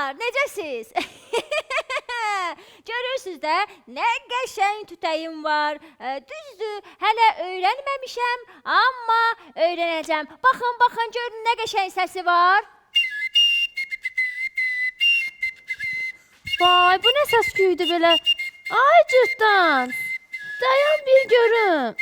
Uşaqlar, necəsiz? Görürsüz də, nə qəşəng tütəyim var. Düzdür, hələ öyrənməmişəm, amma öyrənəcəm. Baxın, baxın, görün nə qəşəng səsi var. Vay, bu nə səs küydü belə? Ay cırtdan, dayan bir görüm.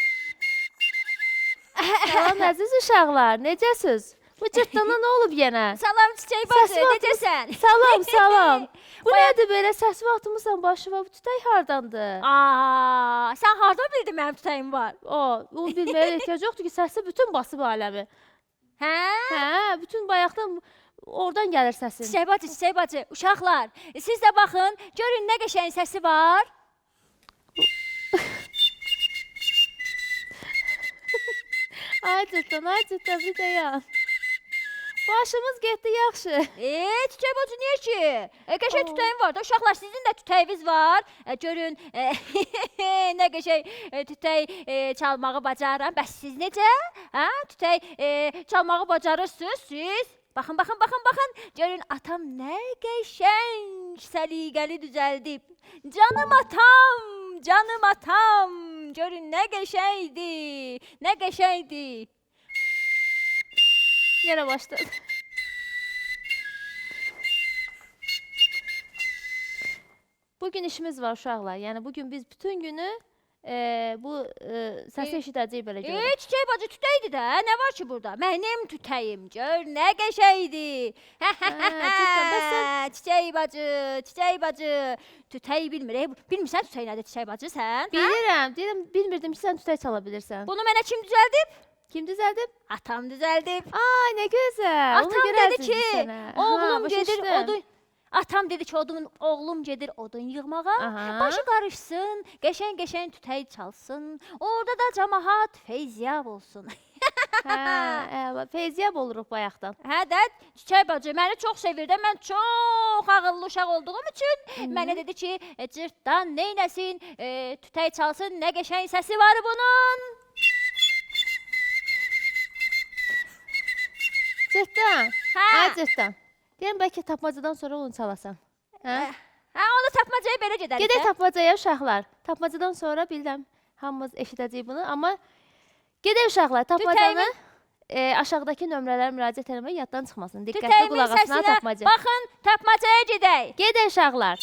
Salam əziz uşaqlar, necəsiz? Bu cırtdana nə olub yenə? Salam çiçək bacı, necəsən? Salam, salam. Bu nədir belə səs atmısan başıma, bu tütək hardandır? Sən hardan bildin mənim tütəyim var? Onu bilməyə ehtiyac yoxdur ki, səsi bütün basıb aləmi. Hə? Hə, bütün bayaqdan oradan gəlir səsin. Çiçək bacı, uşaqlar, siz də baxın, görün nə qəşəng səsi var. Ay cırtdan, bir dayan. Başımız getdi yaxşı. Çiçək bacı, niyə ki? Qəşəng tütəyim var da, uşaqlar, sizin də tütəyiniz var. Görün, nə qəşəng tütək çalmağı bacarıram. Bəs siz necə? Tütək çalmağı bacarırsınız siz? Baxın, baxın, baxın, baxın. Görün, atam nə qəşəng səliqəli düzəldib. Canım atam, canım atam. Görün, nə qəşəngdir, nə qəşəngdir. Yenə başladı. Bugün işimiz var uşaqlar. Yəni bugün biz bütün günü bu səsi eşidəcəyik belə görürük. Çiçək bacı tütəydi də. Nə var ki burada? Mənim tütəyim. Gör, nə qəşəngdir. Çiçək bacı. Tütəyi bilmir. Bilmirsən tütəyi nədir çiçək bacı sən? Bilirəm, bilmirdim ki, sən tütək çala bilirsən. Bunu mənə kim düzəldib? Kim düzəldib? Atam düzəldib. Ay, nə gözəl. Atam dedi ki, oğlum gedir odun. Atam dedi ki, oğlum gedir odun yığmağa. Başı qarışsın, qəşəng-qəşəng tütəy çalsın. Orada da cəmaət feyziyab olsun. Feyziyab oluruq bayaqdan. Hə də, çiçək bacı, məni çox sevir də. Mən çox ağıllı uşaq olduğum üçün mənə dedi ki, cırtdan neynəsin, tütəy çalsın, nə qəşəng səsi var bunun. Cırtdan, ay cırtdan. Deyəm, bəlkə tapmacadan sonra onu çalasan. Onu tapmacaya belə gedərik. Gedək tapmacaya uşaqlar. Tapmacadan sonra bilirəm, hamımız eşidəcəyik bunu. Amma gedək uşaqlar, tapmacanı aşağıdakı nömrələrə müraciət eləmək yaddan çıxmasın. Diqqətli qulaq asına tapmaca. Baxın, tapmacaya gedək. Gedək uşaqlar.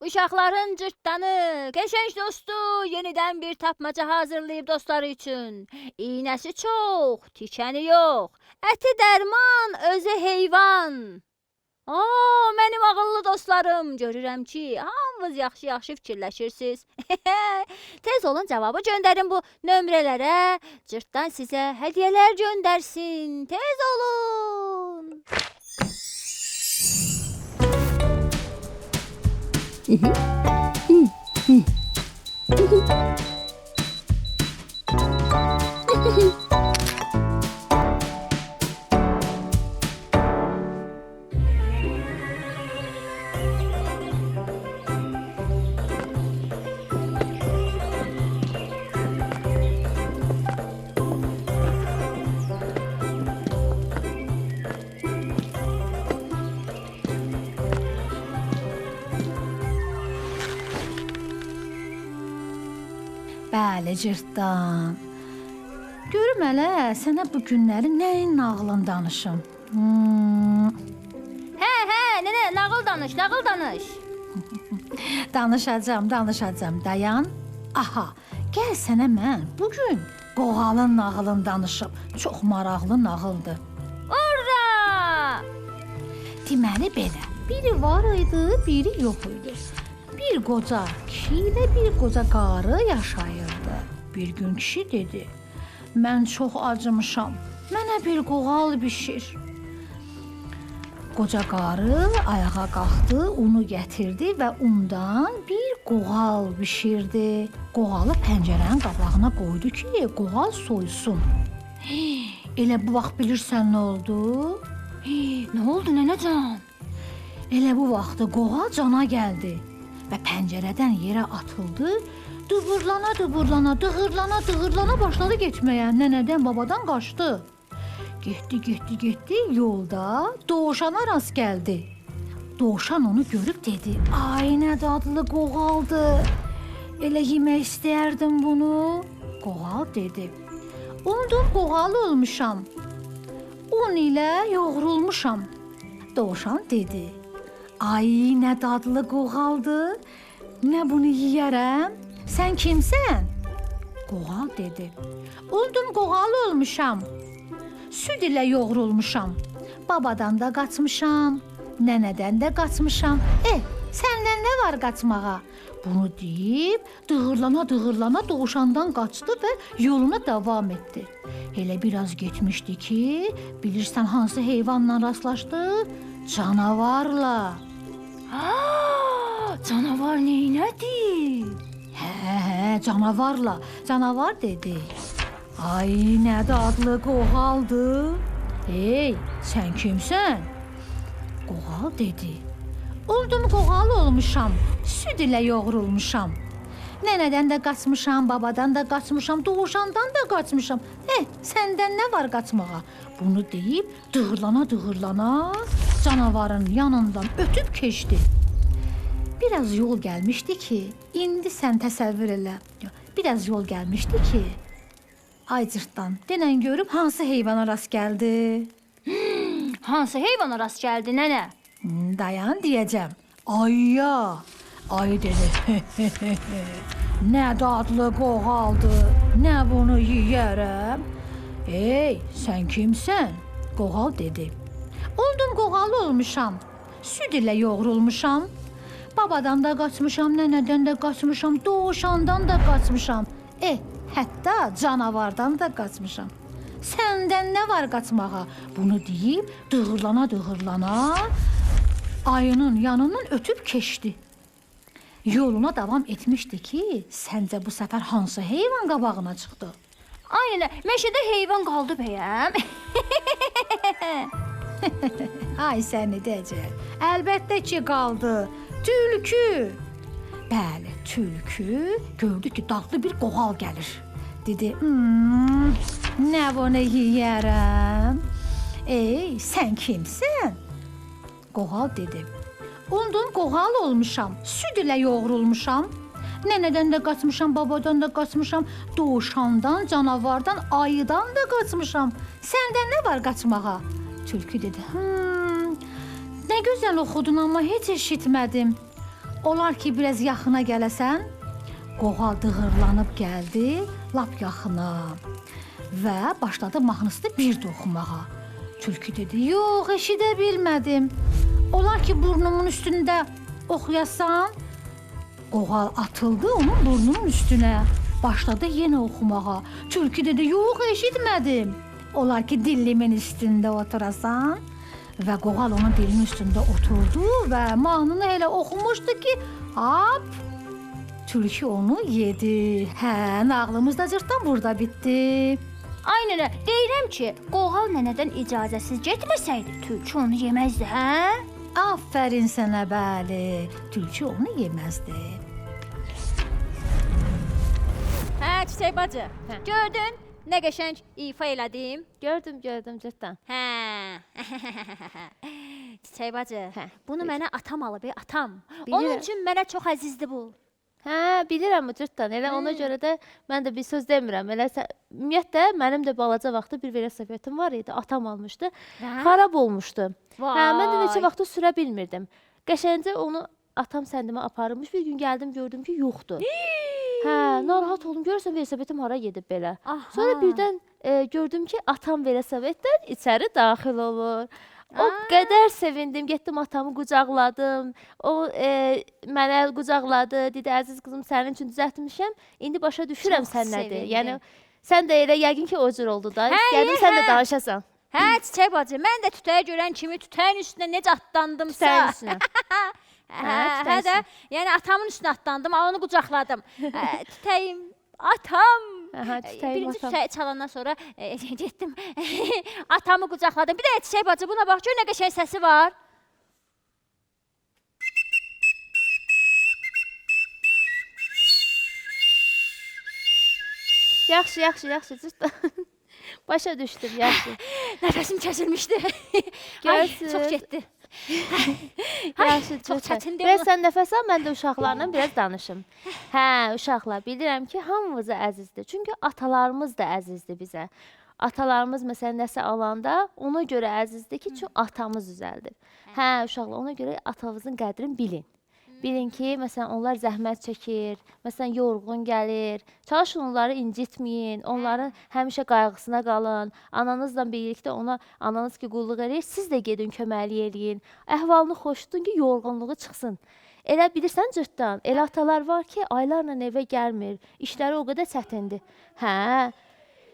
Uşaqların cırtdanı, qəşəng dostu yenidən bir tapmaca hazırlayıb dostları üçün. İynəsi çox, tikəni yox. Əti dərman, özü heyvan. Mənim ağıllı dostlarım, görürəm ki, hamınız yaxşı-yaxşı fikirləşirsiniz. Tez olun, cavabı göndərin bu nömrələrə. Cırtdan sizə hədiyyələr göndərsin. Tez olun. Bəli, cırtdan. Görüm hələ, sənə bu günləri nəyin nağılını danışım? Nənə, nağıl danış. Danışacam, dayan. Aha, gəl sənə mən bugün qoğalın nağılını danışım. Çox maraqlı nağıldır. Urra! Deməli belə, biri var idi, biri yox idi. Bir qoca kişi ilə bir qoca qarı yaşayırdı. Bir gün kişi dedi, mən çox acımışam, mənə bir qoğal bişir. Qoca qarı ayağa qalxdı, unu gətirdi və undan bir qoğal bişirdi. Qoğalı pəncərənin qabağına qoydu ki, qoğal soysun. Elə bu vaxt bilirsən nə oldu? Nə oldu nənəcan? Elə bu vaxtda qoğal cana gəldi və pəncərədən yerə atıldı. Dığırlana, dığırlana başladı getməyə. Nənədən, babadan qaçdı. Getdi, yolda dovşana rast gəldi. Dovşan onu görüb dedi: "Ay, nə dadlı qoğaldı. Elə yemək istəyərdim bunu." Qoğal dedi: "Ondan qoğal olmuşam. Un ilə yoğrulmuşam." Dovşan dedi: "Ay, nə dadlı qoğaldı. Nə bunu yeyərəm? Sən kimsən?" Qoğal dedi: "Ondan qoğal olmuşam. Süd ilə yoğrulmuşam. Babadan da qaçmışam, nənədən də qaçmışam. Səndən nə var qaçmağa?" Bunu deyib, dığırlana dovşandan qaçdı və yoluna davam etdi. Elə biraz getmişdi ki, bilirsən hansı heyvanla rastlaşdı? Canavarla. Canavar neynədi? Hə, canavarla. Canavar dedi: "Ay, nə dadlı qoğaldı. Hey, sən kimsən?" Qoğal dedi: "Oldum qoğal olmuşam, süd ilə yoğrulmuşam. Nənədən də qaçmışam, babadan da qaçmışam, dovşandan da qaçmışam. Səndən nə var qaçmağa?" Bunu deyib, dığırlana canavarın yanından ötüb keçdi. Biraz yol gəlmişdi ki, indi sən təsəvvür elə. Biraz yol gəlmişdi ki, ay cırtdan, denən görüb hansı heyvana rast gəldi? Hansı heyvana rast gəldi, nənə? Dayan deyəcəm. Ayya. Ayı dedi: "Nə dadlı qoğaldı. Nə bunu yeyərəm?" "Ey, sən kimsən?" Qoğal dedi: "Oldum qoğal olmuşam. Süd ilə yoğrulmuşam. Babadan da qaçmışam, nənədən də qaçmışam, dovşandan da qaçmışam. Hətta canavardan da qaçmışam. Səndən nə var qaçmağa?" Bunu deyib, dığırlana ayının yanından ötüb keçdi. Yoluna davam etmişdi ki, səncə bu səfər hansı heyvan qabağına çıxdı? Ay nənə, meşədə heyvan qaldı bəyəm. Ay səni deyəcək. Əlbəttə ki, qaldı. Tülkü. Bəli, tülkü gördü ki, dadlı bir qoğal gəlir. Dedi: "Nə bunu yeyərəm?" "Ey, sən kimsən?" Qoğal dedi: "Ondan qoğal olmuşam, süd ilə yoğrulmuşam. Nənədən də qaçmışam, babadan da qaçmışam, dovşandan, canavardan, ayıdan da qaçmışam. Səndən nə var qaçmağa?" Tülkü dedi: "Nə gözəl oxudun, amma heç eşitmədim. Olar ki, biraz yaxına gələsən?" Qoğal dığırlanıb gəldi, lap yaxına və başladı mahnısını bir də oxumağa. Tülkü dedi: "Yox, eşidə bilmədim. Olar ki, burnumun üstündə oxuyasan?" Qoğal atıldı onun burnunun üstünə. Başladı yenə oxumağa. Tülkü dedi: "Yox, eşitmədim. Olar ki, dilimin üstündə oturasan?" Və qoğal onun dilinin üstündə oturdu və mahnını elə oxumuşdu ki, hop, tülkü onu yedi. Nağlımız da cırtdan burada bitdi. Ay nənə, deyirəm ki, qoğal nənədən icazəsiz getməsəydi, tülkü onu yeməzdi, hə? Aferin sənə, bəli. Tülkü onu yeməzdi. Hə, Çiçək bacı, gördün? Nə qəşəng ifa elədim. Gördüm cırtdan. Hə. Çiçək bacı, bunu mənə atam alıb, atam. Onun üçün mənə çox əzizdir bu. Hə, bilirəm bu cırtdan. Elə ona görə də mən də bir söz demirəm. Elə ümumiyyətlə mənim də balaca vaxtı bir velosipedim var idi. Atam almışdı. Xarab olmuşdu. Mən də neçə vaxtı sürə bilmirdim. Qəşəngcə onu atam səndimə aparmış. Bir gün gəldim, gördüm ki, yoxdur. Narahat oldum. Görürsən velosipetim hara gedib belə. Sonra birdən gördüm ki, atam velosipeddən içəri daxil olur. O qədər sevindim, getdim atamı qucaqladım. O mənə qucaqladı, dedi: "Əziz qızım, sənin üçün düzəltmişəm. İndi başa düşürəm sən nədir." Yəni sən də elə yəqin ki, o cür oldu da. İstədim sən də danışasan. Hə, Çiçək bacı, mən də tütəyə görən kimi tütəyin üstünə necə atlandımsa. Tütəyin üstünə. Hə də, yəni atamın üstünə atlandım, onu qucaqladım. Tütəyim, atam. Birinci tütəyi çalandan sonra getdim, atamı qucaqladım. Bir də Çiçək bacı, buna bax, gör nə qəşəng səsi var. Yaxşı, yaxşı, yaxşı. Cırtdan. Başa düşdüm, yaxşı. Nəfəsim kəsilmişdi. Ay, Görsün. çox getdi. Yaxşı, çox cırtdan. çətindir Biraz bu. sən nəfəs al, mən də uşaqlarla biraz danışım. Hə, uşaqlar, bilirəm ki, hamımıza əzizdir. Çünki atalarımız da əzizdir bizə. Atalarımız məsələn nəsə alanda ona görə əzizdir ki, çünki atamız üzəldir. Hə, uşaqlar, ona görə atanızın qədrini bilin. Bilin ki, məsələn, onlar zəhmət çəkir, məsələn, yorğun gəlir. Çalışın onları incitməyin, onların həmişə qayğısına qalın. Ananızla birlikdə ona, ananız ki, qulluq edir, siz də gedin köməklik eləyin. Əhvalını xoş tutun ki, yorğunluğu çıxsın. Elə bilirsən cırtdan, elə atalar var ki, aylarla evə gəlmir. İşləri o qədər çətindir. Hə,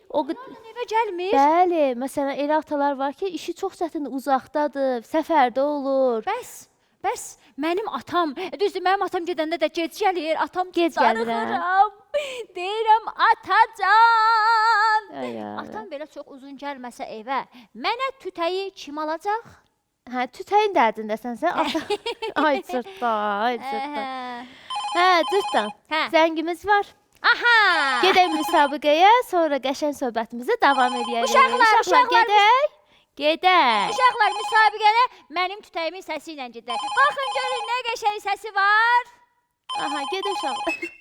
o qədər... Evə gəlmir. Bəli, məsələn, elə atalar var ki, işi çox çətindir, uzaqdadır, səfərdə olur. Bəs mənim atam, düzdür, mənim atam gedəndə də gec gəlir, atam Gec gəlir, hə. darıxıram. Deyirəm, atacan. Ay, ay. Atam belə çox uzun gəlməsə evə, mənə tütəyi kim alacaq? Hə, tütəyin dərdindəsən sən. Ay cırtdan, ay cırtdan. Hə, cırtdan. Hə. Zəngimiz var. Aha! Gedək müsabiqəyə, sonra qəşəng söhbətimizi davam edərik. Uşaqlar, gedək. Gedək. Uşaqlar, müsabiqəyə mənim tütəyimin səsi ilə gedək. Baxın görün nə qəşəng səsi var. Aha, gedək uşaqlar.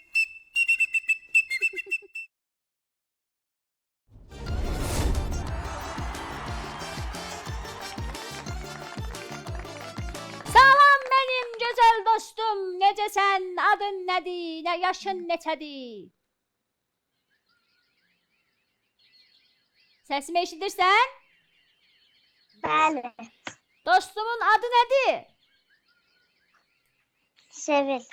Salam mənim gözəl dostum, necəsən? Adın nədir? Nə yaşın neçədir? Səsimi eşidirsən? Bəli, Dostumun adı nədir? Sevil.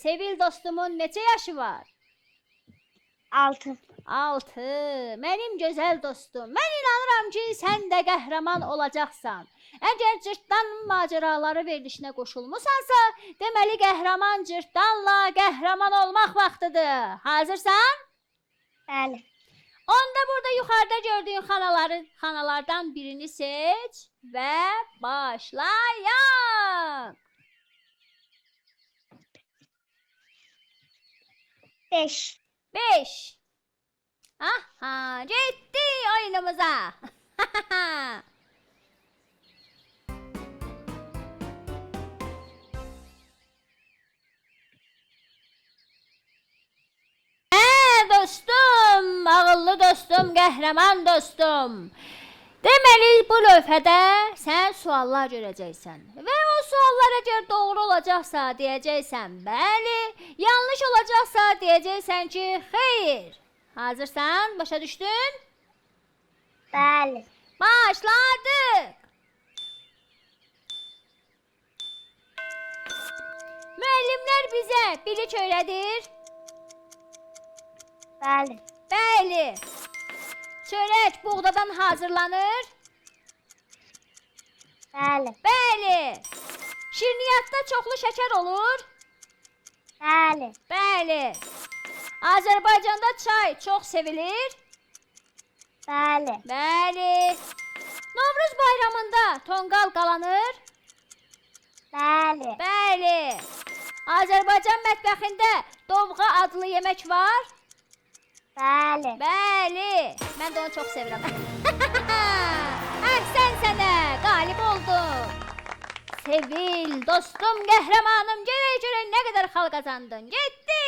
Sevil dostumun neçə yaşı var? 6. 6. Mənim gözəl dostum, mən inanıram ki, sən də qəhrəman olacaqsan. Əgər cırtdan macəraları verilişinə qoşulmusansa, deməli qəhrəman cırtdanla qəhrəman olmaq vaxtıdır. Hazırsan? Bəli. Onda burada yuxarıda gördüyün xanalardan birini seç və başlayaq. 5. 5. Aha, getdi oyunumuza. Dostum, ağıllı dostum, qəhrəman dostum. Deməli, bu lövhədə sən suallar görəcəksən. Və o suallar əgər doğru olacaqsa, deyəcəksən bəli, yanlış olacaqsa, deyəcəksən ki, xeyr. Hazırsan? Başa düşdün? Bəli. Başladıq. Müəllimlər bizə bilik öyrədir. Bəli. Bəli. Çörək buğdadan hazırlanır. Bəli. Bəli. Şirniyyatda çoxlu şəkər olur. Bəli. Bəli. Azərbaycanda çay çox sevilir. Bəli. Bəli. Novruz bayramında tonqal qalanır. Bəli. Bəli. Azərbaycan mətbəxində dovğa adlı yemək var. Bəli. Bəli. Mən də onu çox sevirəm. Əhsən sənə, qalib oldun. Sevil, dostum, qəhrəmanım, görək nə qədər xal qazandın. Getdi.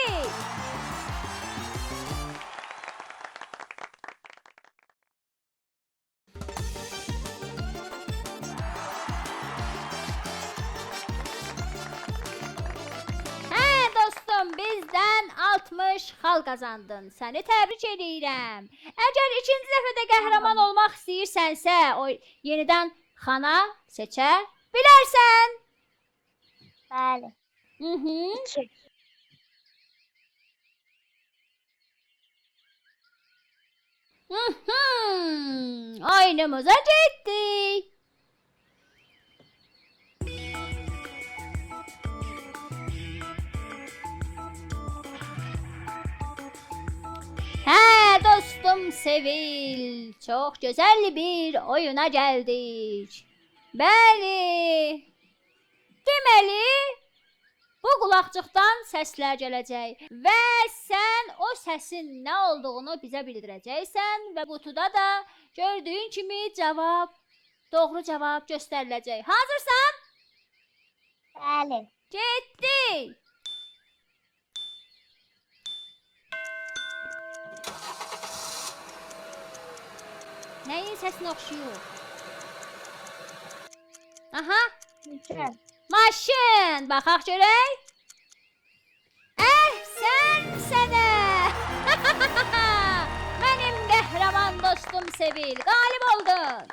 Bizdən 60 xal qazandın. Səni təbrik edirəm. Əgər ikinci dəfə də qəhrəman olmaq istəyirsənsə, o yenidən xana seçə bilərsən. Bəli. 2. Oyunumuza getdik. Hə, dostum Sevil, çox gözəl bir oyuna gəldik. Bəli. Deməli, bu qulaq qabaqcıqdan səslər gələcək və sən o səsin nə olduğunu bizə bildirəcəksən və qutuda da gördüyün kimi doğru cavab göstəriləcək. Hazırsan? Bəli. Getdik. Nəyin səsinə oxşuyur? Aha, Mümkün. maşın. Baxaq görək. Sən sənə. Mənim qəhrəman dostum Sevil, qalib oldun.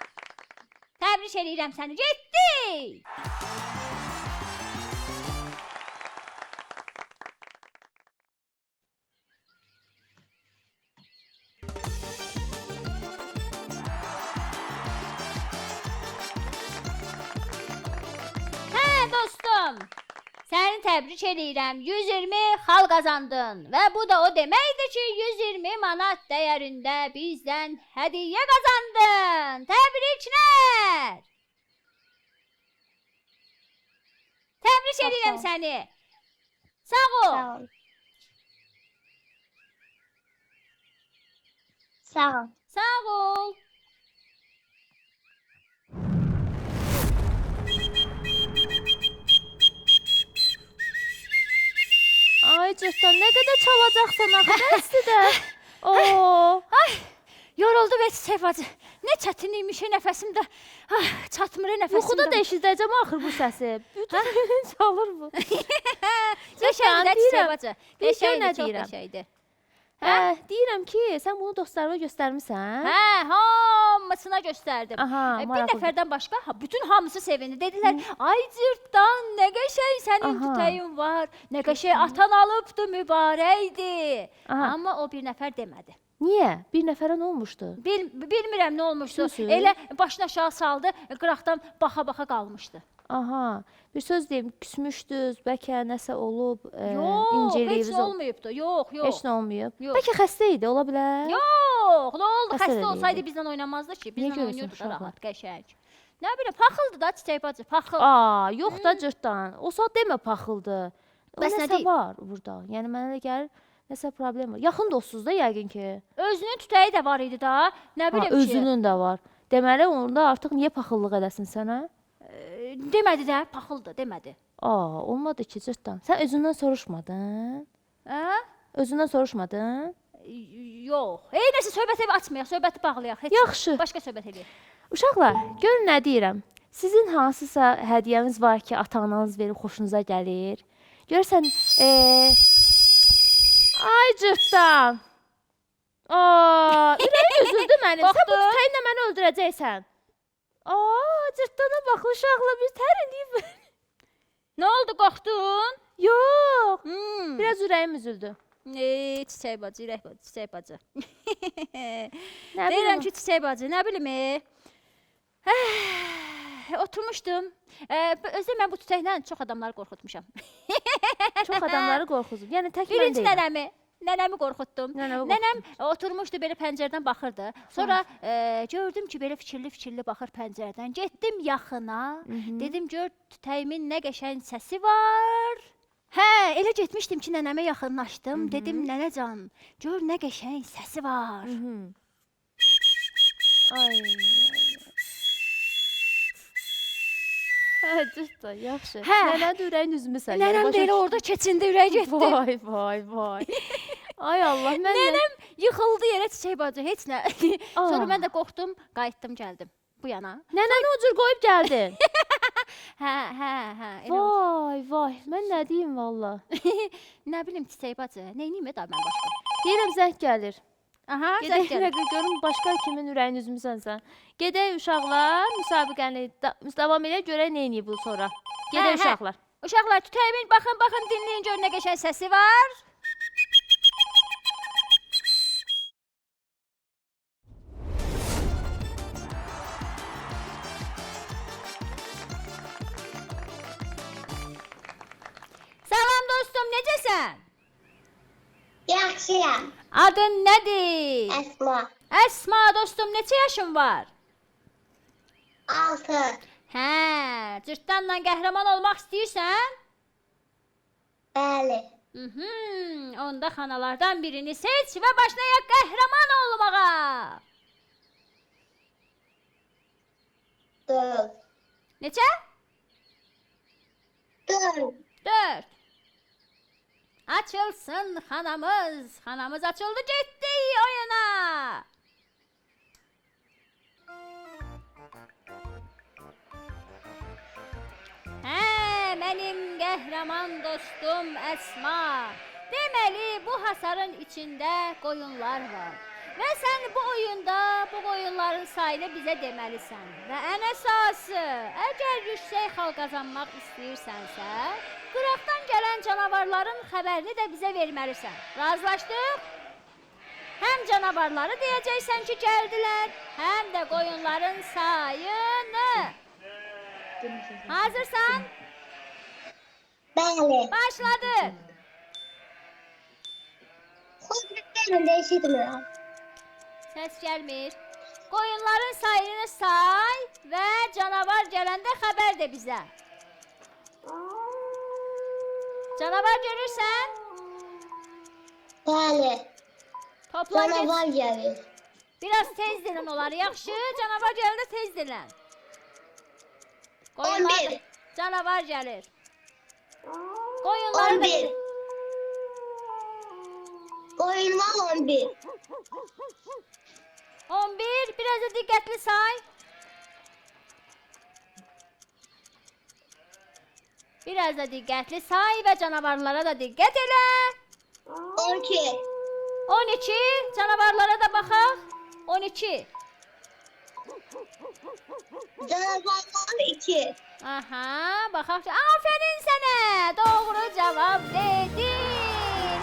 Təbrik edirəm səni. Getdik. Dostum, səni təbrik edirəm. 120 xal qazandın və bu da o deməkdir ki, 120 manat dəyərində bizdən hədiyyə qazandın. Təbriklər. Təbrik edirəm səni. Sağ ol. Sağ ol. Sağ ol. Sağ ol. Ay cırtdan, nə qədər çalacaqsan axı, bəsdir də. Oo. Yoruldu və çiçək bacı. Nə çətinlikmiş nəfəsimdə. Çatmır nəfəsimdə. Yuxuda da eşidəcəm axır bu səsi. Bütün gün çalır bu. Qəşəngdir çiçək bacı. Bir şey Qəşəngdir, nə çox deyirəm? qəşəngdir. Deyirəm ki, sən bunu dostlarıma göstərmisən? Hamısına göstərdim. Aha, Bir maraqlıdır. nəfərdən başqa bütün hamısı sevindi. Dedilər, ay cırtdan, nə qəşəng sənin Aha. tütəyin var. Nə qəşəng atan alıbdı, mübarəkdir. Aha. Amma o bir nəfər demədi. Niyə? Bir nəfərə nə olmuşdu? Bilmirəm nə olmuşdu. Küsmüsün? Elə başını aşağı saldı, qıraqdan baxa-baxa qalmışdı. Aha. Bir söz deyim, küsmüşdünüz, bəlkə nəsə olub, Yox, heç incəliyiniz nə olmayıbdı. Yox, yox. Heç nə olmayıb. Yox. Bəlkə xəstə idi, ola bilər? Yox, nə oldu? Xəstə Xəstə də olsaydı deyildi. bizlə oynamazdı ki. Niyə Bizlə görürsən oynuyorduk da uşaqlar? rahat, qəşəng. Nə bilim, paxıldı da çiçək bacı, paxıl. Aa, yox da cırtdan. O saat demə paxıldı. O Bəs nə nəsə deyim? var burada. Yəni mənə elə gəlir, nəsə problem var. Yaxın dostsuz da yəqin ki. Özünün tütəyi də var idi da. Nə bilim ki. Özünün də var. Deməli onda artıq niyə paxıllıq eləsin sənə? Demədi də, paxıldı, demədi. Aa, olmadı ki cırtdan. Sən özündən soruşmadın? Hə? Özündən soruşmadın? Yox. Nəsə söhbət evi açmayaq, söhbəti bağlayaq. Heç Yaxşı. Başqa söhbət eləyək. Uşaqlar, görün nə deyirəm. Sizin hansısa hədiyyəniz var ki, ata-ananız verib xoşunuza gəlir. Görürsən, ay cırtdan. Aa, ürəyim üzüldü mənim. Sən bu Qorxdun? tütəyinlə məni öldürəcəksən. Aa, cırtdana bax uşaqla bir tərinliyim. Nə oldu, qorxdun? Yox, Hmm. biraz ürəyim üzüldü. Çiçək bacı, ürək bacı, çiçək bacı. Nə Deyirəm bilim. ki, çiçək bacı, nə bilim. Oturmuşdum. Özdə mən bu tütəklə çox adamları qorxutmuşam. Çox adamları qorxuzub. Yəni tək mən Birinci deyiləm. nənəmi qorxutdum. Nənəmi Nənəm oturmuşdu belə pəncərədən baxırdı. Sonra gördüm ki, belə fikirli-fikirli baxır pəncərədən. Getdim yaxına. Dedim, gör tütəyimin nə qəşəng səsi var. Hə, elə getmişdim ki, nənəmə yaxınlaşdım. Dedim, nənəcan, gör nə qəşəng səsi var. Ay. Hə, cırtdan, yaxşı. Hə. Nənə də ürəyin üzmüsən. Nənəm də elə orada keçində ürək getdi. Vay, vay, vay. Ay Allah, mən Nənəm yıxıldı yerə çiçək bacı, heç nə. Sonra Aa. mən də qorxdum, qayıtdım, gəldim bu yana. Nənəni o cür qoyub gəldin. Hə. Elə oldu. Vay, vay. Mən nə deyim valla. Nə bilim çiçək bacı, neyniyim da mən başqa. Deyirəm zəng gəlir. Aha, Gedək zəng gəlir. görüm başqa kimin ürəyin üzmüsən sən. Gedək uşaqlar, müsabiqəni davam elə görək nə edib bu sonra. Hə, Gedək hə. uşaqlar. Uşaqlar tütəyimin baxın dinləyin gör nə qəşəng səsi var. Salam dostum, necəsən? Yaxşıyam. Adın nədir? Əsma. Əsma dostum, neçə yaşın var? 6. Hə, cırtdanla qəhrəman olmaq istəyirsən? Bəli. Onda xanalardan birini seç və başlayaq qəhrəman olmağa. 4. Neçə? 4. 4. Açılsın xanamız. Xanamız açıldı, getdi oyuna. Hə, mənim qəhrəman dostum Əsma. Deməli, bu hasarın içində qoyunlar var. Və sən bu oyunda bu qoyunların sayını bizə deməlisən. Və ən əsası, əgər yüksək xal qazanmaq istəyirsənsə, qıraqdan gələn canavarların xəbərini də bizə verməlisən. Razılaşdıq? Həm canavarları deyəcəksən ki, gəldilər, həm də qoyunların sayını. Hazırsan? Bəli. Başladı. Xudbinin də eşitmirəm. Səs gəlmir. Qoyunların sayını say və canavar gələndə xəbər de bizə. Canavar görürsən? Bəli. Toplan get. Canavar gəlir. Biraz tez dilin onları, yaxşı? Canavar gələndə tez dilin. 11. Canavar gəlir. Qoyunları 11. Qoyunlar 11. 11. Biraz da diqqətli say. Biraz da diqqətli say və canavarlara da diqqət elə. 12. 12. Canavarlara da baxaq. 12. Canavarlar 2. Aha, baxaq. Aferin sənə. Doğru cavab dedin.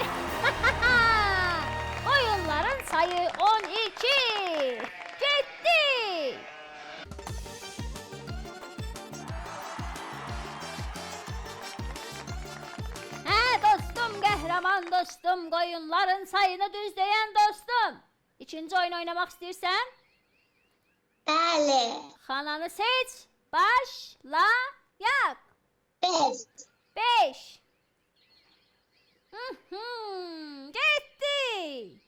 Oyunların sayı 12. Getdi. Hə, dostum, qəhrəman dostum, qoyunların sayını düzləyən dostum. İkinci oyun oynamaq istəyirsən? Bəli. Xananı seç. Başlayaq. 5. 5. Getdi.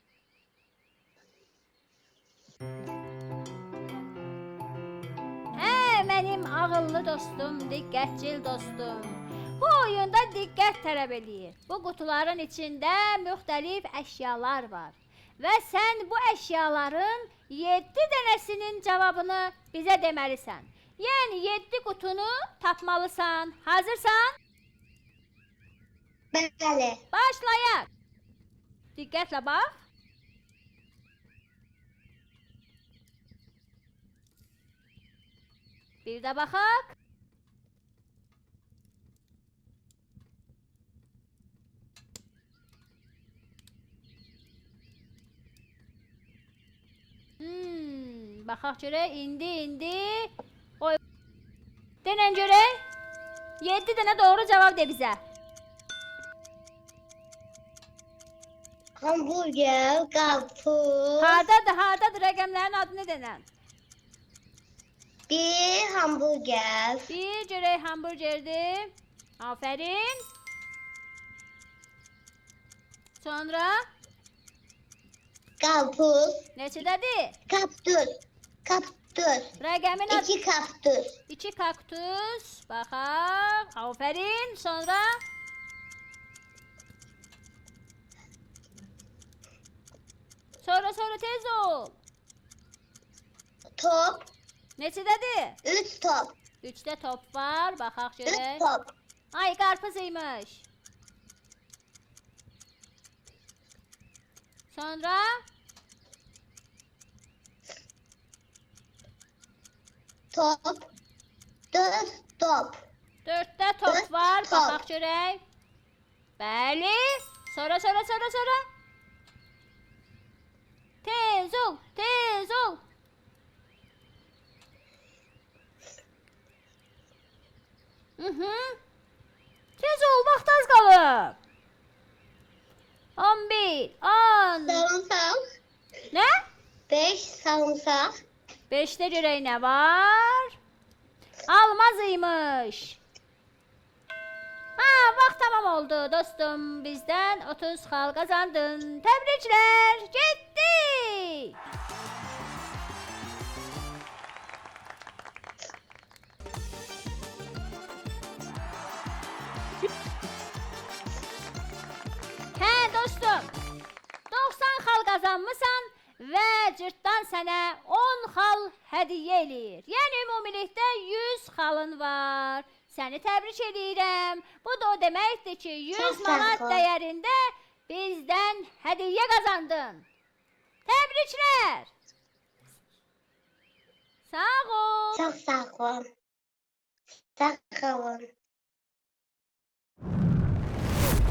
Hə, mənim ağıllı dostum, diqqətcil dostum. Bu oyunda diqqət tələb eləyir. Bu qutuların içində müxtəlif əşyalar var. Və sən bu əşyaların 7 dənəsinin cavabını bizə deməlisən. Yəni 7 qutunu tapmalısan. Hazırsan? Bəli. Başlayaq. Diqqətlə bax. Bir də baxaq. Baxaq görək, indi. Qoy. Denən görək. 7 dənə doğru cavab de bizə. Hamburger, qarpız. Hardadır rəqəmlərin adını denən. 1 hamburger. Bir görək hamburgerdir. Afərin. Sonra Qarpız. neçədədir? Kaktüs. Kaktüs. Rəqəmin adı 2 kaktüs. 2 kaktus. Baxaq. Afərin. Sonra Sonra tez ol. Top. Neçədədir? 3 top. 3'də top var. Baxaq 3 görək. top. Ay, qarpız imiş. Sonra Top. 4 top. 4'də top Dörd var. top. Baxaq görək. Bəli. Sonra. Tez ol. Tez ol, vaxt az qalıb. 11, 10. Sarımsak. Nə? 5 sarımsak. 5'də görək nə var? Almaz imiş. Ha, vaxt tamam oldu dostum, bizdən 30 xal qazandın. Təbriklər, getdi. Hə dostum, 90 xal qazanmısan və cırtdan sənə 10 xal hədiyyə eləyir. Yəni ümumilikdə 100 xalın var. Səni təbrik edirəm. Bu da o deməkdir ki, 100 Çox sağ manat ol. dəyərində bizdən hədiyyə qazandın. Təbriklər. Sağ ol. Çok sağ olun. Sağ olun.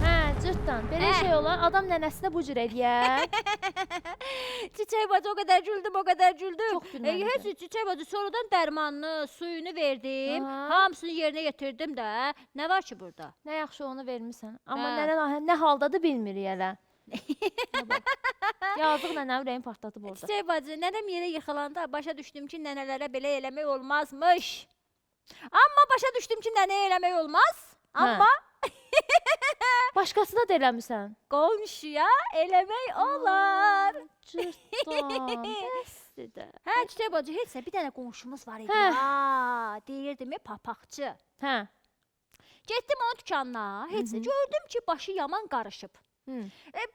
Hə, cırtdan. Belə Hə. şey olar. Adam nənəsinə bu cür eləyər. Çiçək bacı o qədər güldüm, o qədər güldüm. Çox gülməlidir. Heç Çiçək bacı sonradan dərmanını, suyunu verdim. Aha. Hamısını yerinə yetirdim də. Nə var ki burada? Nə yaxşı onu vermisən. Amma Hə. nənən nə haldadır bilmir hələ. Yazıq nənəm ürəyim partladı burada. Çiçək bacı, nənəm yerə yıxılanda başa düşdüm ki, nənələrə belə eləmək olmazmış. Amma başa düşdüm ki, nənəyə eləmək olmaz. Amma Başqasına da eləmirsən. qonşuya eləmək olar. Cırtdan. Bəsdir də. Hə, Çiçək bacı, heç nə, bir dənə qonşumuz var idi. Hə. Ha, deyirdimi papaqçı. Hə. Getdim onun dükanına, heç nə, gördüm ki, başı yaman qarışıb. Hı.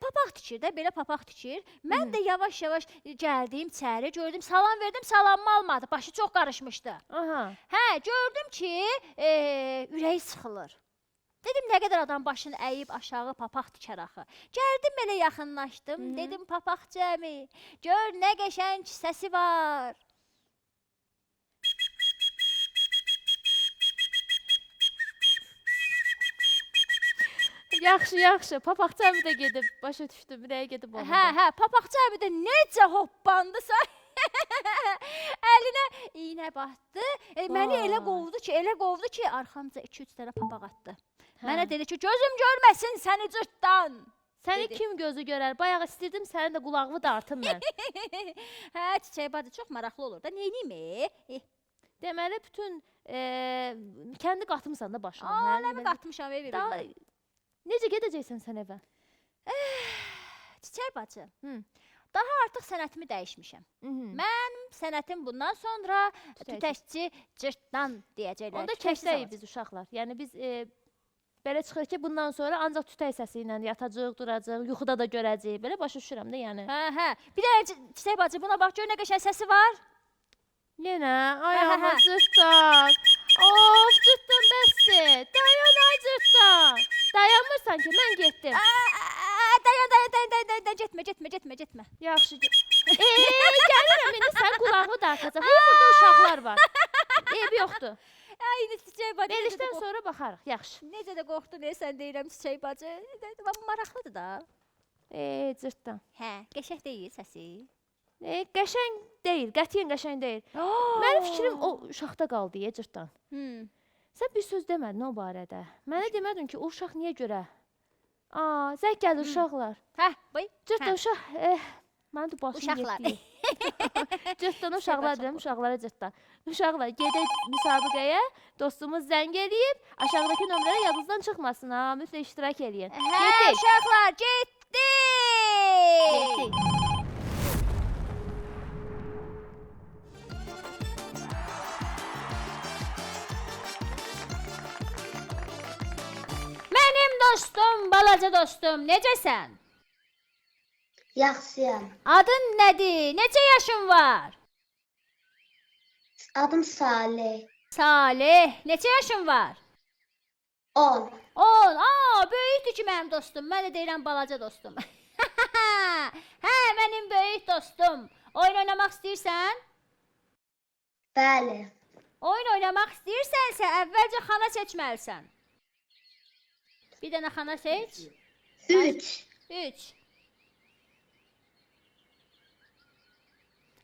Papaq tikir də, belə papaq tikir. Mən də yavaş-yavaş gəldim içəri, gördüm, salam verdim, salamımı almadı. Başı çox qarışmışdı. Aha. Hə, gördüm ki, ürəyi sıxılır. Dedim, nə qədər adam başını əyib aşağı papaq tikər axı. Gəldim belə yaxınlaşdım, dedim, papaqçı əmi, gör nə qəşəng səsi var. Yaxşı, yaxşı. Papaqçı əmi də gedib. Başa düşdüm, ürəyə gedib oldu. Hə, papaqçı əmi də necə hoppandısa, əlinə iynə batdı. Məni elə qovdu ki, arxamca 2-3 dənə papaq atdı. Mənə dedi ki, gözüm görməsin səni cırtdan. Səni dedi. kim gözü görər? Bayaq istirdim sənin də qulağını dartım mən. Hə, Çiçək bacı çox maraqlı olur da. Neyniyim? Deməli bütün kəndi qatmısan da başına. Aa, hə? nəmi qatmışam ev Daha evimə. necə gedəcəksən sən evə? Çiçək bacı, Hı. daha artıq sənətimi dəyişmişəm. Mən sənətim bundan sonra tütəkçi cırtdan deyəcəklər. Onda Tütəkçi keçsəyik savaş. biz uşaqlar. Yəni biz belə çıxır ki, bundan sonra ancaq tütək səsi ilə yatacağıq, duracağıq, yuxuda da görəcəyik. Belə başa düşürəm də, yəni. Hə. Bir də Çiçək bacı buna bax, gör nə qəşəng səsi var. Yenə ayağıma cırtdan. Of, cırtdan bəsdir. Dayan ay cırtdan. Dayanmırsan ki, mən getdim. Dayan, getmə. Yaxşı. Gəlirəm indi sən qulağımı dartacaq. Burada uşaqlar var. Eybi yoxdur. Ay, Çiçək bacı. Verilişdən sonra baxarıq. Yaxşı. Necə də qorxdun, sən deyirəm Çiçək bacı. Maraqlıdır da. Cırtdan. Hə, qəşəng deyil səsi. Qəşəng deyil, qətiyyən qəşəng deyil. Mənim fikrim o uşaqda qaldı, cırtdan. Sən bir söz demədin o barədə. Mənə demədin ki, o uşaq niyə görə? Zəng gəlir uşaqlar. Hə, boy. Cırtdan uşaq, mənim də başım Uşaqlar. getdi. Cırtdan uşaqlar deyirəm, uşaqlara cırtdan. Uşaqlar, gedək müsabiqəyə, dostumuz zəng eləyib, aşağıdakı nömrələr yadınızdan çıxmasın, mütləq iştirak eləyin. Hə, uşaqlar, getdik. Getdik. Mənim dostum, balaca dostum, necəsən? Yaxşıyam. Adın nədir? Neçə yaşın var? Adım Salih. Salih, neçə yaşın var? 10. 10. Böyükdür ki mənim dostum. Mən də deyirəm balaca dostum. Hə, mənim böyük dostum. Oyun oynamaq istəyirsən? Bəli. Oyun oynamaq istəyirsənsə, əvvəlcə xana seçməlisən. Bir dənə xana seç. 3. 3.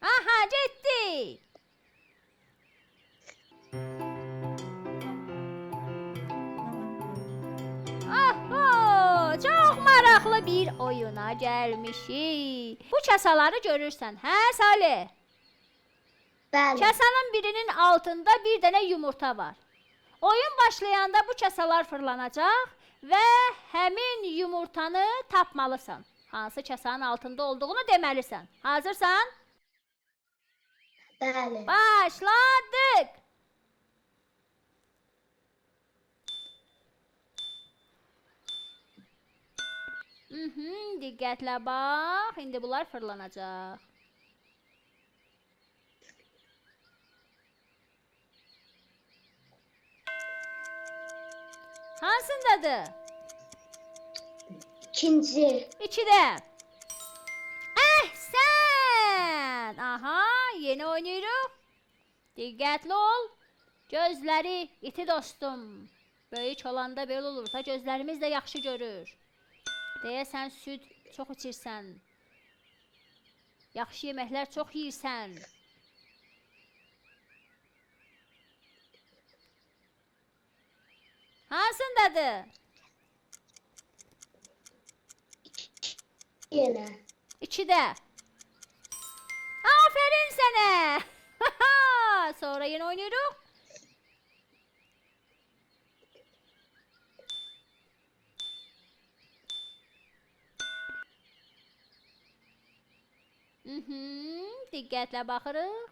Aha, getdi. Çox maraqlı bir oyuna gəlmişik. Bu kasaları görürsən, hə Salih? Bəli. Kasanın birinin altında bir dənə yumurta var. Oyun başlayanda bu kasalar fırlanacaq və həmin yumurtanı tapmalısan. Hansı kasanın altında olduğunu deməlisən. Hazırsan? Bəli. Başladıq. Diqqətlə bax. İndi bunlar fırlanacaq. Hansındadır? İkinci. 2-də. Əhsən! Aha, yeni oynayırıq. Diqqətli ol. Gözləri iti dostum. Böyük olanda belə olursa gözlərimiz də yaxşı görür. Deyəsən süd çox içirsən. Yaxşı yeməklər çox yeyirsən. Hansındadır? Yenə. 2-də. Aferin sənə. Sonra yeni oynayırıq. Diqqətlə baxırıq.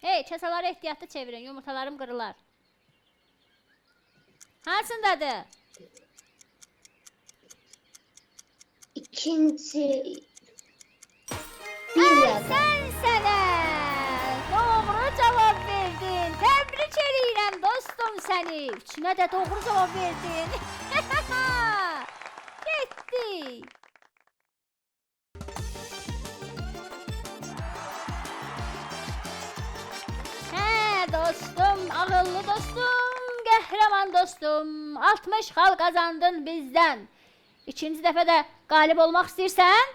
Hey, kasaları ehtiyatlı çevirin, yumurtalarım qırılar. Hansındadır? İkinci. Bir yana. Sən sənə doğru cavab verdin. Təbrik edirəm dostum səni. Üçünə də doğru cavab verdin. Getdi. Hə dostum, ağıllı dostum, qəhrəman dostum. 60 xal qazandın bizdən. İkinci dəfə də qalib olmaq istəyirsən?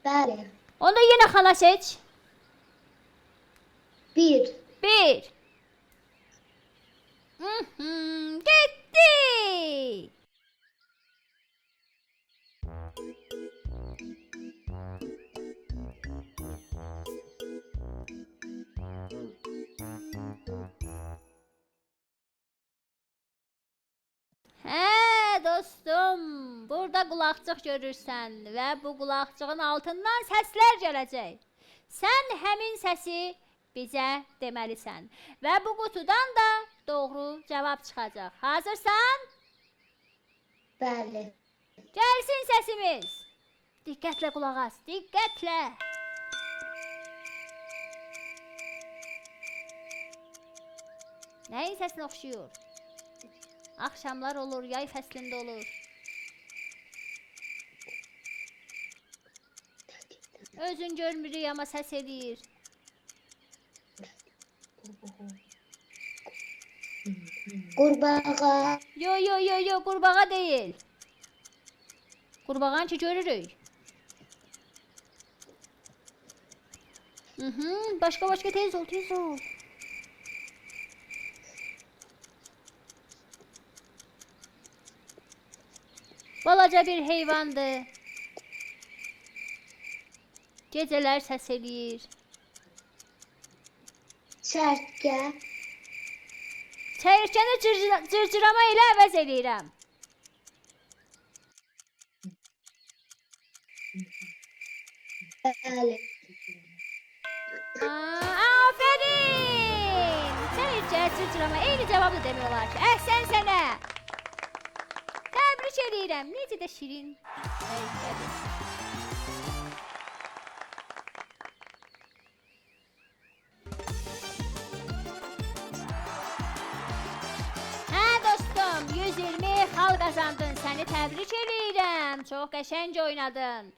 Bəli. Onda yenə xala seç. Bir. 1. Getdi. Hə dostum, burada qulaqcıq görürsən və bu qulaqcığın altından səslər gələcək. Sən həmin səsi bizə deməlisən və bu qutudan da doğru cavab çıxacaq. Hazırsan? Bəli. Gəlsin səsimiz. Diqqətlə qulaq as, diqqətlə. Nəyin səsinə oxşuyur? Axşamlar olur, yay fəslində olur. Özün görmürük, amma səs eləyir. Qurbağa. Yo, qurbağa deyil. Qurbağanı ki görürük. Başqa tez ol, tez ol. Balaca bir heyvandır. Gecələr səs eləyir. Çərkə. Çəyirkəni cırcırama ilə əvəz eləyirəm. Bəli. Aferin! Çəyirkə, cırcırama eyni cavabı demək olar ki. Əhsən sənə! Təbrik eləyirəm. Necə də şirin çəyirkədir. Hə dostum, 120 xal qazandın. Səni təbrik eləyirəm. Çox qəşəng oynadın.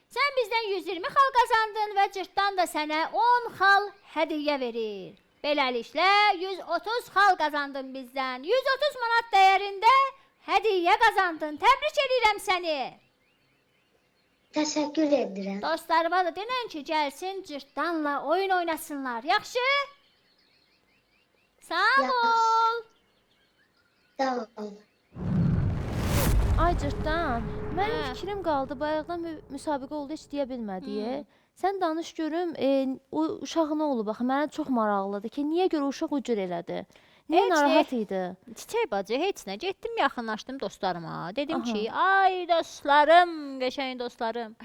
Sən bizdən 120 xal qazandın və cırtdan da sənə 10 xal hədiyyə verir. Beləliklə 130 xal qazandın bizdən. 130 manat dəyərində hədiyyə qazandın. Təbrik edirəm səni. Təşəkkür edirəm. Dostlarıma da denən ki, gəlsin cırtdanla oyun oynasınlar. Yaxşı? Sağ ol. Sağ ol. Ay cırtdan. Mənim Hə. fikrim qaldı. Bayaqdan müsabiqə oldu, heç deyə bilmədi. Sən danış görüm, o uşaq nə olub axı? Mənə çox maraqlıdır ki, niyə görə uşaq o cür elədi? Niyə Heç narahat idi? Çiçək bacı, heç nə. Getdim, yaxınlaşdım dostlarıma. Dedim Aha. ki, ay dostlarım, qəşəng dostlarım.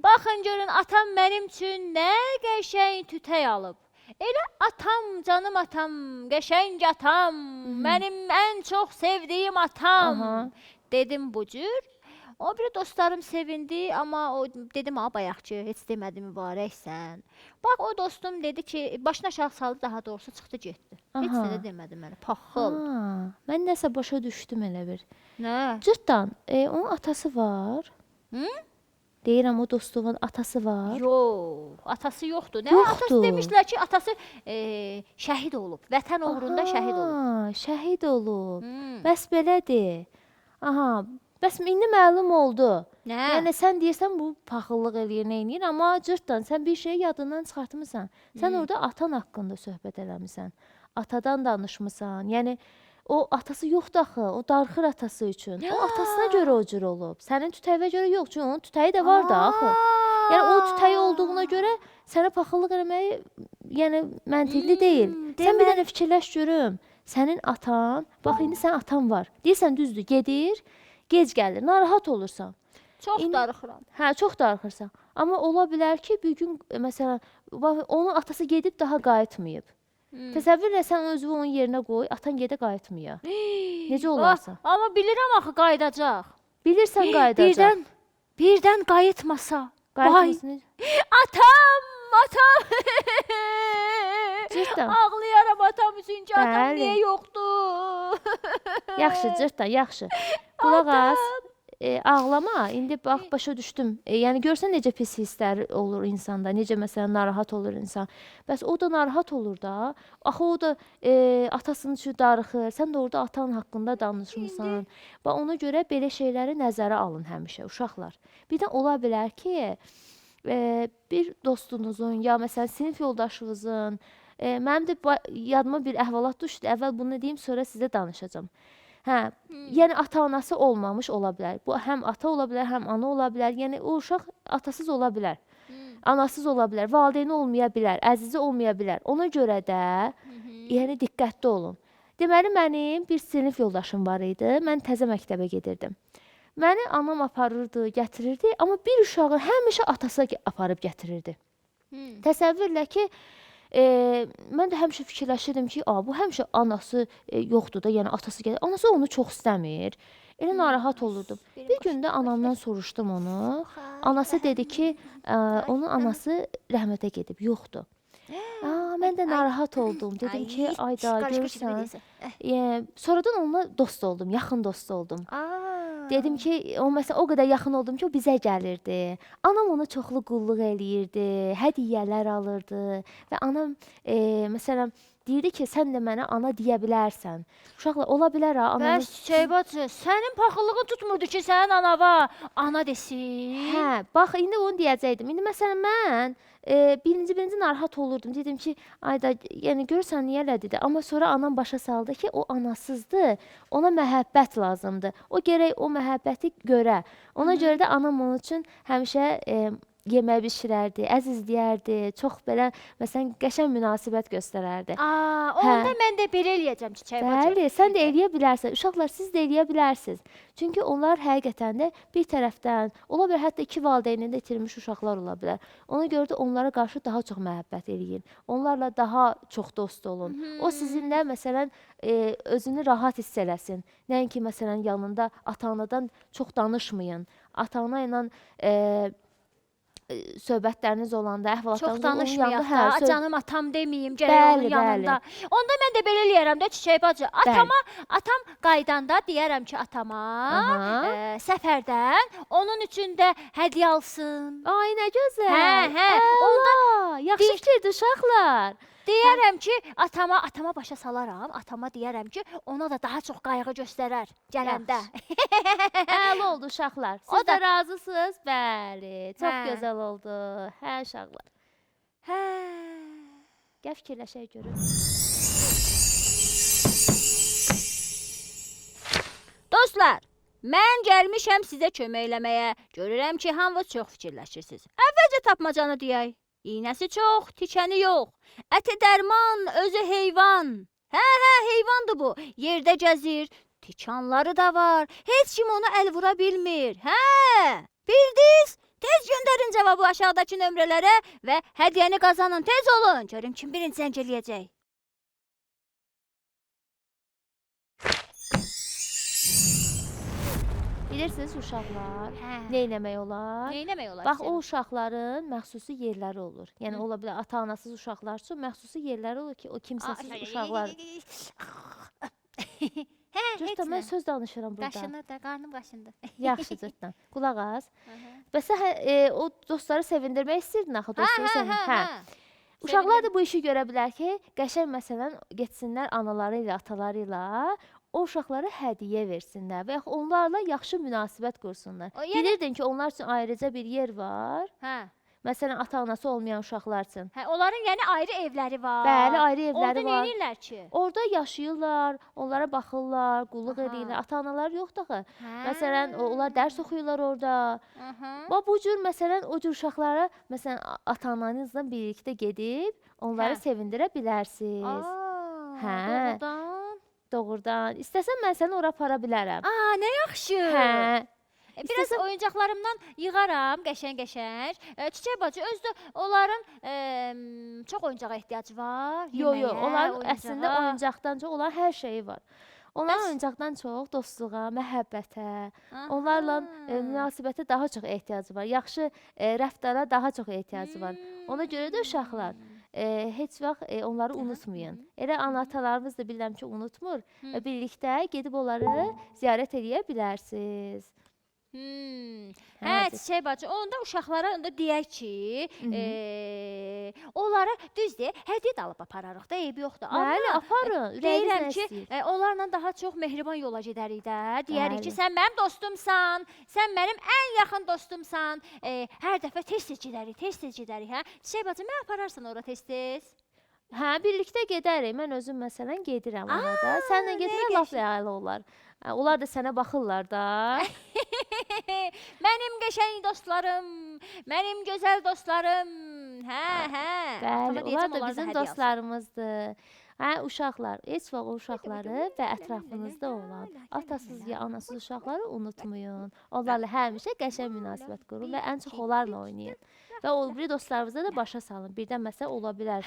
Baxın görün, atam mənim üçün nə qəşəng tütək alıb. Elə atam, canım atam, qəşəng atam, mənim ən çox sevdiyim atam. Aha. Dedim bu cür. O biri dostlarım sevindi, amma o dedim ha bayaqçı, heç demədi mübarəksən. Bax o dostum dedi ki, başına aşağı saldı, daha doğrusu çıxdı getdi. Heç Aha. nə də demədi mənə. Paxıl. Mən nəsə başa düşdüm elə bir. Nə? Cırtdan, onun atası var. Hı? Deyirəm o dostumun atası var. Yox, atası yoxdur. Nə Yoxdur. atası demişlər ki, atası şəhid olub. Vətən uğrunda şəhid olub. Aha, şəhid olub. Hmm. Bəs belədir. Aha, bəs indi məlum oldu. Nə? Yəni sən deyirsən bu paxıllıq eləyir, nə eləyir, amma cırtdan sən bir şeyi yadından çıxartmısan. Sən orada atan haqqında söhbət eləmisən. Atadan danışmısan. Yəni o atası yoxdur axı, o darıxır atası üçün. O atasına görə o cür olub. Sənin tütəyinə görə yox, çünki onun tütəyi də var da axı. Yəni o tütəyi olduğuna görə sənə paxıllıq eləməyi yəni məntiqli deyil. Sən bir dənə fikirləş görüm. Sənin atan, bax indi sənin atan var. Deyirsən düzdür, gedir, gec gəlir, narahat olursan. Çox darıxıram. Hə, çox darıxırsan. Amma ola bilər ki, bir gün məsələn, bax, onun atası gedib daha qayıtmayıb. Təsəvvür elə sən özünü onun yerinə qoy, atan gedə qayıtmaya. Necə olarsa? Amma bilirəm axı qayıdacaq. Bilirsən qayıdacaq. Birdən qayıtmasa. Qayıtmasın. Atam, atam. Cırtdan. Ağlayaram atam üçün ki, atam Bəli. niyə yoxdur? Yaxşı, cırtdan, yaxşı. Qulaq as. Ağlama. İndi bax başa düşdüm. Yəni görsən necə pis hisslər olur insanda, necə məsələn narahat olur insan. Bəs o da narahat olur da. Axı o da atasının üçün darıxır. Sən də orada atan haqqında danışmısan. Bax ona görə belə şeyləri nəzərə alın həmişə uşaqlar. Bir də ola bilər ki, bir dostunuzun ya məsələn sinif yoldaşınızın mənim də yadıma bir əhvalat düşdü. Əvvəl bunu deyim, sonra sizə danışacağam. Hə, yəni ata-anası olmamış ola bilər. Bu həm ata ola bilər, həm ana ola bilər. Yəni o uşaq atasız ola bilər. Anasız ola bilər, valideyni olmaya bilər, əzizi olmaya bilər. Ona görə də yəni diqqətli olun. Deməli mənim bir sinif yoldaşım var idi. Mən təzə məktəbə gedirdim. Məni anam aparırdı, gətirirdi, amma bir uşağı həmişə atası aparıb gətirirdi. Təsəvvürlə ki, mən də həmişə fikirləşirdim ki, bu həmişə anası yoxdur da, yəni atası gəlir. Anası onu çox istəmir. Elə narahat olurdum. Bir gün də anamdan soruşdum onu. Anası dedi ki, onun anası rəhmətə gedib, yoxdur. Mən də narahat oldum. Dedim ki, ayda görürsən. Sonradan onunla dost oldum, yaxın dost oldum. Dedim ki, o məsələn o qədər yaxın oldum ki, o bizə gəlirdi. Anam ona çoxlu qulluq eləyirdi, hədiyyələr alırdı və anam məsələn deyirdi ki, sən də mənə ana deyə bilərsən. Uşaqlar ola bilər ha, ananı. Bəs Çiçək bacı, sənin paxıllığın tutmurdu ki, sənin anava ana desin. Hə, bax indi onu deyəcəydim. İndi məsələn mən birinci narahat olurdum. Dedim ki, ayda, yəni görürsən niyə elə dedi. Amma sonra anam başa saldı ki, o anasızdır. Ona məhəbbət lazımdır. O gərək o məhəbbəti görə. Ona görə də anam onun üçün həmişə yemək bişirərdi, əzizləyərdi, çox belə məsələn qəşəng münasibət göstərərdi. Onda mən də belə eləyəcəm Çiçək bacı. Bəli, sən də eləyə bilərsən. Uşaqlar siz də eləyə bilərsiniz. Çünki onlar həqiqətən də bir tərəfdən, ola bilər hətta iki valideynini də itirmiş uşaqlar ola bilər. Ona görə də onlara qarşı daha çox məhəbbət eləyin. Onlarla daha çox dost olun. O sizinlə məsələn özünü rahat hiss eləsin. Nəinki məsələn yanında ata-anadan çox danışmayın. Ata-ana ilə söhbətləriniz olanda, əhvalatlarınız Çox danışmayaq da, canım atam deməyim, gərək onun yanında. Onda mən də belə eləyərəm də Çiçək bacı. Atam qaydanda deyərəm ki, atama səfərdən onun üçün də hədiyyə alsın. Ay, nə gözəl. Hə, onda yaxşı fikirdir uşaqlar. deyərəm ki, atama başa salaram. Atama deyərəm ki, ona da daha çox qayğı göstərər gələndə. Əla oldu uşaqlar. Siz də razısınız? Bəli, çox gözəl oldu. Hə uşaqlar. Hə. Gəl fikirləşək görün. Dostlar, Mən gəlmişəm sizə kömək eləməyə. Görürəm ki, hamınız çox fikirləşirsiniz. Əvvəlcə tapmacanı deyək. İynəsi çox, tikəni yox. Əti dərman, özü heyvan. Hə, heyvandır bu. Yerdə gəzir, tikanları da var. Heç kim onu əl vura bilmir. Hə, bildiniz? Tez göndərin cavabı aşağıdakı nömrələrə və hədiyyəni qazanın. Tez olun. Görüm kim birinci zəng eləyəcək. Bilirsiniz uşaqlar, Hə. nə etmək olar? Neynəmək olar? Bax, o uşaqların məxsusi yerləri olur. Yəni ola bilər ata-anasız uşaqlar üçün məxsusi yerləri olur ki, o kimsəsiz uşaqlar. Hə, Cırtda, mən söz danışıram burada. Qaşınır da, qarnım qaşındı. Yaxşı cırtdan. Qulaq as. Bəs o dostları sevindirmək istəyirdin axı, dostları sevindir. Uşaqlar da bu işi görə bilər ki, qəşəng məsələn getsinlər anaları ilə, ataları ilə o uşaqlara hədiyyə versinlər və yaxud onlarla yaxşı münasibət qursunlar. Bilirdin ki, onlar üçün ayrıca bir yer var. Hə. Məsələn, ata-anası olmayan uşaqlar üçün. Hə, onların yəni ayrı evləri var. Bəli, ayrı evləri Orada var. nə edirlər ki? Orada yaşayırlar, onlara baxırlar, qulluq Aha. edirlər. Ata-analar yoxdur axı. Hə. Məsələn, onlar dərs oxuyurlar orada. Bax, bu cür məsələn, o cür uşaqlara məsələn, ata-ananızla birlikdə gedib onları Hə. sevindirə bilərsiniz. Hə. Doğrudan. Doğrudan. İstəsən mən səni ora apara bilərəm. Nə yaxşı. Hə. Biraz oyuncaqlarımdan yığaram, qəşəng-qəşəng. Çiçək bacı, özü də onların çox oyuncağa ehtiyacı var. Yox, Yeməyə, onların oyuncağa. əslində oyuncaqdan çox onların hər şeyi var. Onların Bəs- oyuncaqdan çox dostluğa, məhəbbətə, Aha. onlarla münasibətə daha çox ehtiyacı var. Yaxşı rəftara daha çox ehtiyacı var. Ona görə də uşaqlar heç vaxt onları unutmayın. Elə ana-atalarımız da bilirəm ki, unutmur. Birlikdə gedib onları ziyarət edə bilərsiniz. Hə, Çiçək bacı, onda uşaqlara onda deyək ki, onlara düzdür, hədiyyə də alıb apararıq da, eybi yoxdur. Bəli, Amma aparın. deyirəm Ürəyiniz ki, nə istəyir? onlarla daha çox mehriban yola gedərik də. Deyərik ki, Bəli. sən mənim dostumsan, sən mənim ən yaxın dostumsan. Hər dəfə tez-tez gedərik, hə? Çiçək bacı, mən apararsan ora tez-tez. Hə, birlikdə gedərik. Mən özüm məsələn gedirəm ona da. Səninlə getmək lap real olar. Onlar da sənə baxırlar da. Mənim qəşəng dostlarım, mənim gözəl dostlarım. Hə. Bəli, Atama onlar deyəcəm, da onlar bizim hədiyyə alsın. dostlarımızdır. Hə, uşaqlar, heç vaxt o uşaqları və ətrafınızda olan atasız ya anasız uşaqları unutmayın. Onlarla həmişə qəşəng münasibət qurun və ən çox onlarla oynayın. Və o biri dostlarınıza da başa salın. Birdən məsələ ola bilər,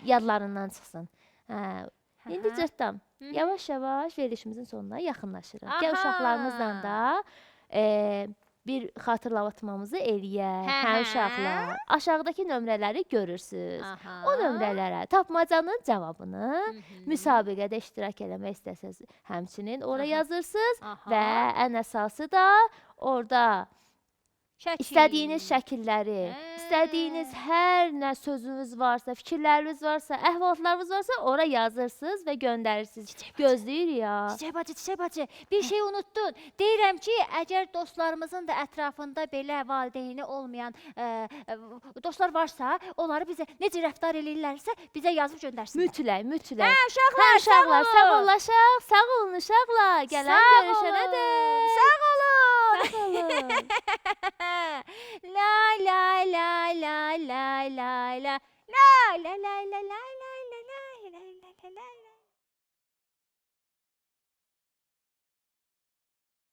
yadlarından çıxsın. Hə, indi cırtdan. Yavaş-yavaş verilişimizin sonuna yaxınlaşırıq. Gəl Aha. uşaqlarımızla da bir xatırlatmamızı eləyək. Hə uşaqlar, aşağıdakı nömrələri görürsüz. O nömrələrə tapmacanın cavabını müsabiqədə iştirak eləmək istəsəz, həmçinin ora yazırsınız və ən əsası da orada İstədiyiniz şəkilləri, istədiyiniz hər nə sözünüz varsa, fikirləriniz varsa, əhvalatlarınız varsa ora yazırsınız və göndərirsiniz. Gözləyirik ya. Çiçək bacı, bir şey unuttun. Deyirəm ki, əgər dostlarımızın da ətrafında belə valideyni olmayan dostlar varsa, onları bizə necə rəftar eləyirlərsə, bizə yazıb göndərsinlər. Mütləq. Hə, uşaqlar, uşaqlar, sağ olun. sağollaşaq. Sağ olun uşaqlar. Gələn görüşənədək. Sağ olun. Sağ olun. La la la la la la la la la la la la la la la la la la la